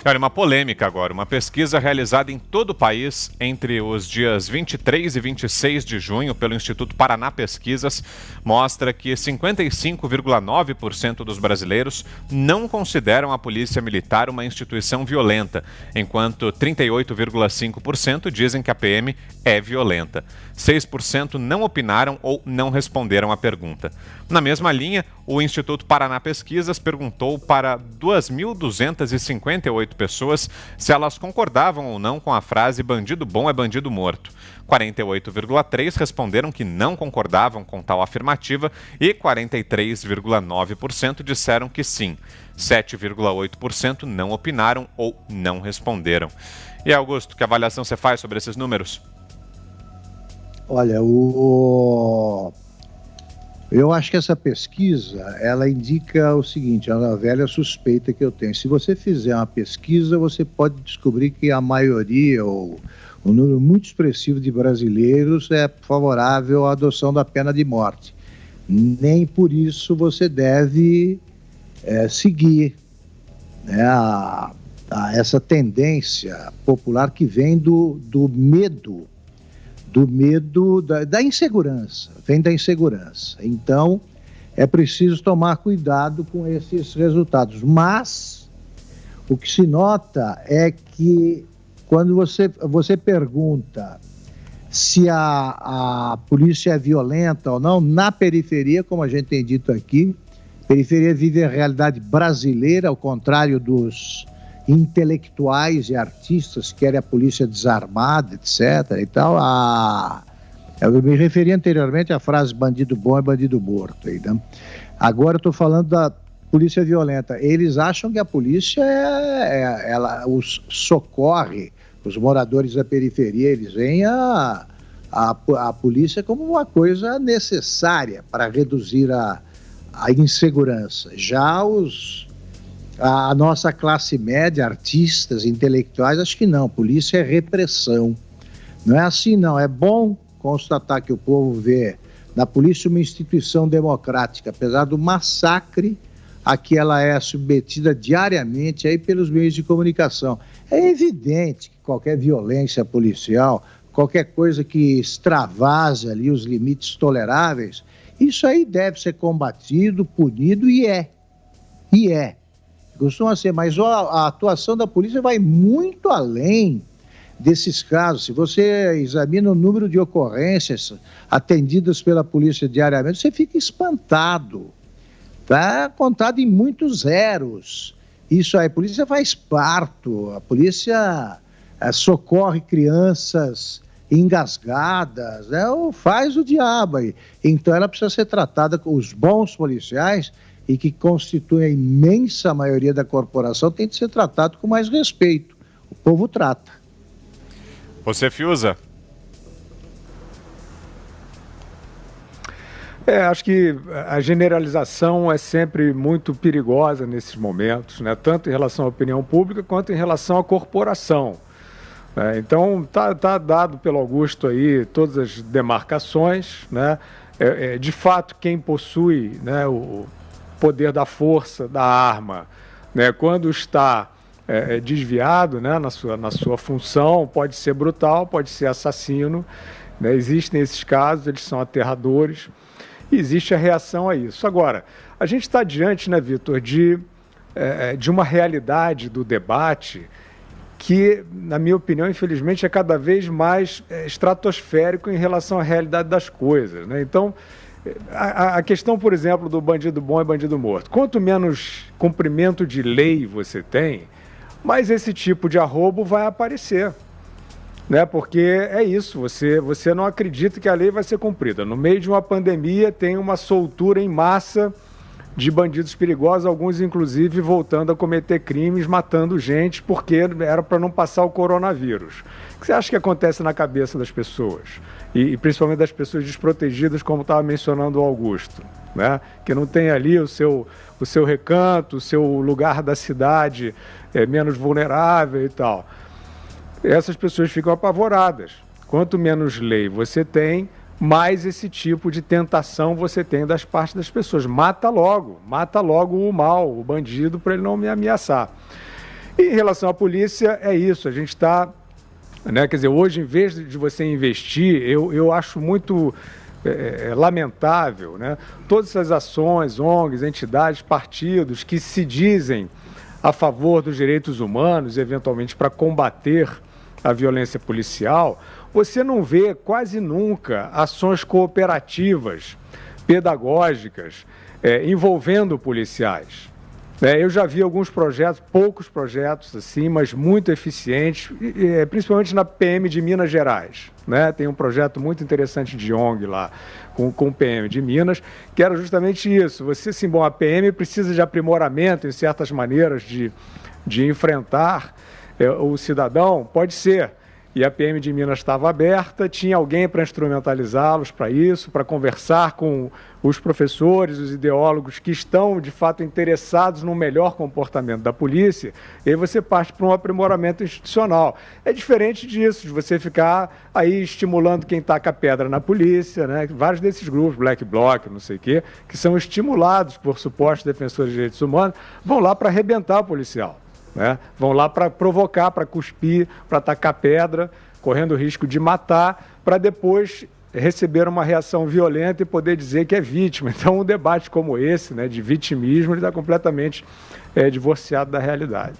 Olha, uma polêmica agora. Uma pesquisa realizada em todo o país entre os dias 23 e 26 de junho pelo Instituto Paraná Pesquisas mostra que 55,9% dos brasileiros não consideram a Polícia Militar uma instituição violenta, enquanto 38,5% dizem que a PM é violenta. 6% não opinaram ou não responderam à pergunta. Na mesma linha, o Instituto Paraná Pesquisas perguntou para 2.258 pessoas se elas concordavam ou não com a frase "bandido bom é bandido morto". 48,3% responderam que não concordavam com tal afirmativa e 43,9% disseram que sim. 7,8% não opinaram ou não responderam. E Augusto, que avaliação você faz sobre esses números? Olha, eu acho que essa pesquisa, ela indica o seguinte, é uma velha suspeita que eu tenho. Se você fizer uma pesquisa, você pode descobrir que a maioria, ou um número muito expressivo de brasileiros é favorável à adoção da pena de morte. Nem por isso você deve seguir, né, essa tendência popular que vem do medo, da insegurança, vem da insegurança. Então, é preciso tomar cuidado com esses resultados. Mas, o que se nota é que, quando você pergunta se a polícia é violenta ou não, na periferia, como a gente tem dito aqui, a periferia vive a realidade brasileira, ao contrário dos intelectuais e artistas que querem a polícia desarmada, etc. e tal. Eu me referi anteriormente à frase "bandido bom é bandido morto". Aí, né? Agora eu estou falando da polícia violenta. Eles acham que a polícia ela os socorre, os moradores da periferia. Eles veem a polícia como uma coisa necessária para reduzir a insegurança. Já a nossa classe média, artistas, intelectuais, acho que não. Polícia é repressão. Não é assim, não. É bom constatar que o povo vê na polícia uma instituição democrática, apesar do massacre a que ela é submetida diariamente aí pelos meios de comunicação. É evidente que qualquer violência policial, qualquer coisa que extravase ali os limites toleráveis, isso aí deve ser combatido, punido, e é. Costuma ser, mas a atuação da polícia vai muito além desses casos. Se você examina o número de ocorrências atendidas pela polícia diariamente, você fica espantado. Está contado em muitos zeros. Isso aí, a polícia faz parto, a polícia socorre crianças engasgadas, né? Ou faz o diabo aí. Então ela precisa ser tratada com os bons policiais, e que constitui a imensa maioria da corporação, tem de ser tratado com mais respeito. O povo trata. Você, Fiuza? Acho que a generalização é sempre muito perigosa nesses momentos, né? Tanto em relação à opinião pública quanto em relação à corporação. Então, tá dado pelo Augusto aí todas as demarcações, né? De fato, quem possui, né, o poder da força, da arma, né, quando está desviado, né, na sua função, pode ser brutal, pode ser assassino, né? Existem esses casos, eles são aterradores, e existe a reação a isso. Agora, a gente está diante, né, Vitor, de uma realidade do debate que, na minha opinião, infelizmente, é cada vez mais estratosférico em relação à realidade das coisas, né? Então, a questão, por exemplo, do bandido bom é bandido morto. Quanto menos cumprimento de lei você tem, mais esse tipo de arrobo vai aparecer, né? Porque é isso, você não acredita que a lei vai ser cumprida. No meio de uma pandemia tem uma soltura em massa de bandidos perigosos, alguns inclusive voltando a cometer crimes, matando gente, porque era para não passar o coronavírus. O que você acha que acontece na cabeça das pessoas? E principalmente das pessoas desprotegidas, como estava mencionando o Augusto, né? Que não tem ali o seu recanto, o seu lugar da cidade menos vulnerável e tal. Essas pessoas ficam apavoradas. Quanto menos lei você tem, mais esse tipo de tentação você tem das partes das pessoas. Mata logo o mal, o bandido, para ele não me ameaçar. E em relação à polícia, é isso, a gente está, né, quer dizer, hoje, em vez de você investir, eu acho muito lamentável, né, todas essas ações, ONGs, entidades, partidos que se dizem a favor dos direitos humanos, eventualmente para combater a violência policial, você não vê quase nunca ações cooperativas, pedagógicas, envolvendo policiais. Eu já vi alguns projetos, poucos projetos assim, mas muito eficientes, principalmente na PM de Minas Gerais, né? Tem um projeto muito interessante de ONG lá, com o PM de Minas, que era justamente isso. Você, sim, bom, a PM precisa de aprimoramento em certas maneiras de enfrentar o cidadão, pode ser. E a PM de Minas estava aberta, tinha alguém para instrumentalizá-los para isso, para conversar com os professores, os ideólogos que estão, de fato, interessados no melhor comportamento da polícia, e aí você parte para um aprimoramento institucional. É diferente disso, de você ficar aí estimulando quem taca pedra na polícia, né? Vários desses grupos, Black Bloc, não sei o quê, que são estimulados por supostos defensores de direitos humanos, vão lá para arrebentar o policial. Né? Vão lá para provocar, para cuspir, para atacar pedra, correndo o risco de matar, para depois receber uma reação violenta e poder dizer que é vítima. Então, um debate como esse, né, de vitimismo, ele está completamente divorciado da realidade.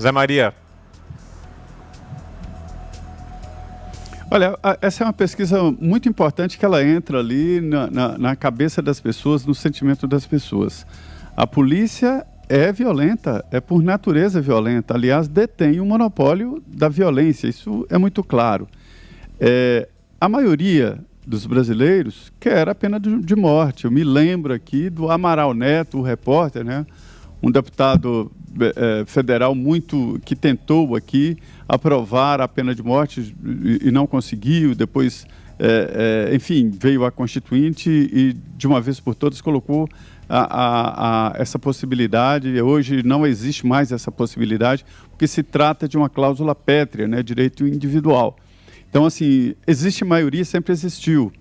Zé Maria. Olha, essa é uma pesquisa muito importante que ela entra ali na cabeça das pessoas, no sentimento das pessoas. A polícia é violenta, é por natureza violenta. Aliás, detém o monopólio da violência, isso é muito claro. A maioria dos brasileiros quer a pena de morte. Eu me lembro aqui do Amaral Neto, o repórter, né? Um deputado federal que tentou aqui aprovar a pena de morte e não conseguiu. Depois, enfim, veio a Constituinte e, de uma vez por todas, colocou essa possibilidade. Hoje não existe mais essa possibilidade, porque se trata de uma cláusula pétrea, né, direito individual. Então, assim, existe maioria, sempre existiu.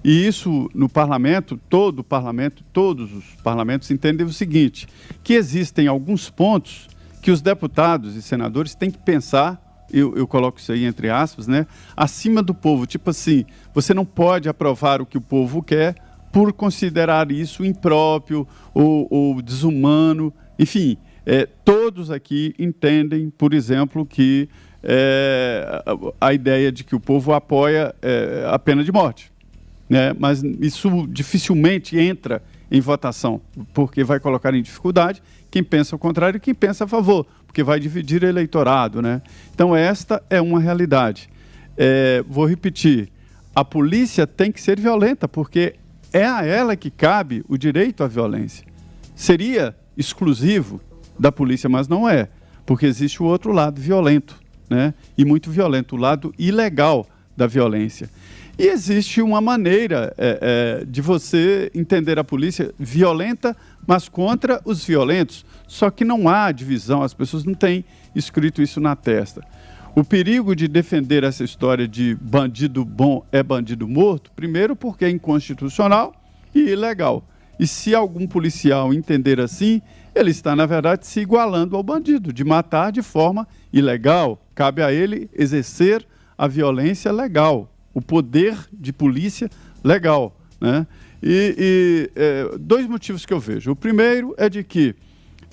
E isso no parlamento, todos os parlamentos entendem o seguinte, que existem alguns pontos que os deputados e senadores têm que pensar, eu coloco isso aí entre aspas, né, acima do povo. Tipo assim, você não pode aprovar o que o povo quer, por considerar isso impróprio ou desumano. Enfim, todos aqui entendem, por exemplo, que a ideia de que o povo apoia a pena de morte, né? Mas isso dificilmente entra em votação, porque vai colocar em dificuldade quem pensa o contrário e quem pensa a favor, porque vai dividir eleitorado, né? Então, esta é uma realidade. Vou repetir, a polícia tem que ser violenta, porque é a ela que cabe o direito à violência. Seria exclusivo da polícia, mas não é, porque existe o outro lado violento, né? E muito violento, o lado ilegal da violência. E existe uma maneira de você entender a polícia violenta, mas contra os violentos. Só que não há divisão, as pessoas não têm escrito isso na testa. O perigo de defender essa história de bandido bom é bandido morto, primeiro porque é inconstitucional e ilegal. E se algum policial entender assim, ele está, na verdade, se igualando ao bandido, de matar de forma ilegal. Cabe a ele exercer a violência legal, o poder de polícia legal, né? Dois motivos que eu vejo. O primeiro é de que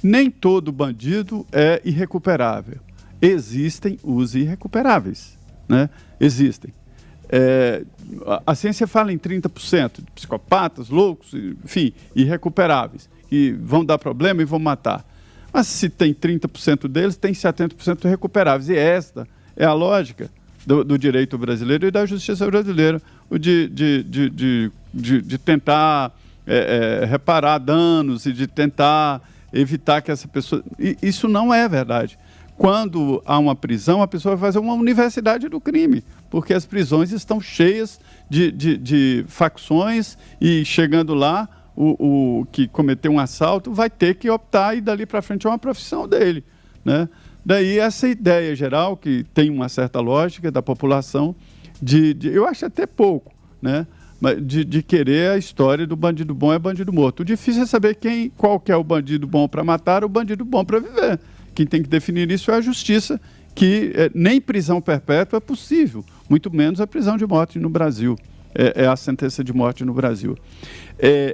nem todo bandido é irrecuperável. Existem os irrecuperáveis, né? Existem. A ciência fala em 30% de psicopatas, loucos, enfim, irrecuperáveis, que vão dar problema e vão matar. Mas se tem 30% deles, tem 70% recuperáveis. E esta é a lógica do direito brasileiro e da justiça brasileira, o de tentar reparar danos e de tentar evitar que essa pessoa... Isso não é verdade. Quando há uma prisão, a pessoa vai fazer uma universidade do crime, porque as prisões estão cheias de facções e chegando lá, o que cometeu um assalto vai ter que optar e dali para frente é uma profissão dele, né? Daí essa ideia geral, que tem uma certa lógica da população, eu acho até pouco, né? De querer a história do bandido bom é bandido morto. O difícil é saber qual que é o bandido bom para matar, o bandido bom para viver. Quem tem que definir isso é a justiça, que nem prisão perpétua é possível, muito menos a prisão de morte no Brasil, é a sentença de morte no Brasil.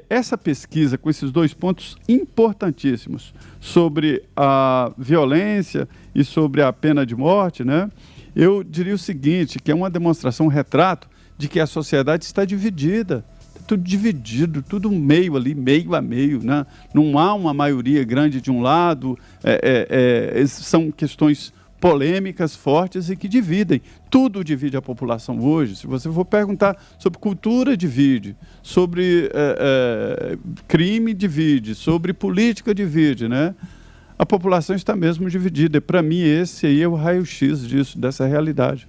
Essa pesquisa, com esses dois pontos importantíssimos, sobre a violência e sobre a pena de morte, né, eu diria o seguinte, que é uma demonstração, um retrato de que a sociedade está dividida, tudo dividido, tudo meio ali, meio a meio, né? Não há uma maioria grande de um lado, são questões polêmicas, fortes e que dividem. Tudo divide a população hoje. Se você for perguntar sobre cultura, divide. Sobre crime, divide. Sobre política, divide, né? A população está mesmo dividida. Para mim, esse aí é o raio-x disso, dessa realidade.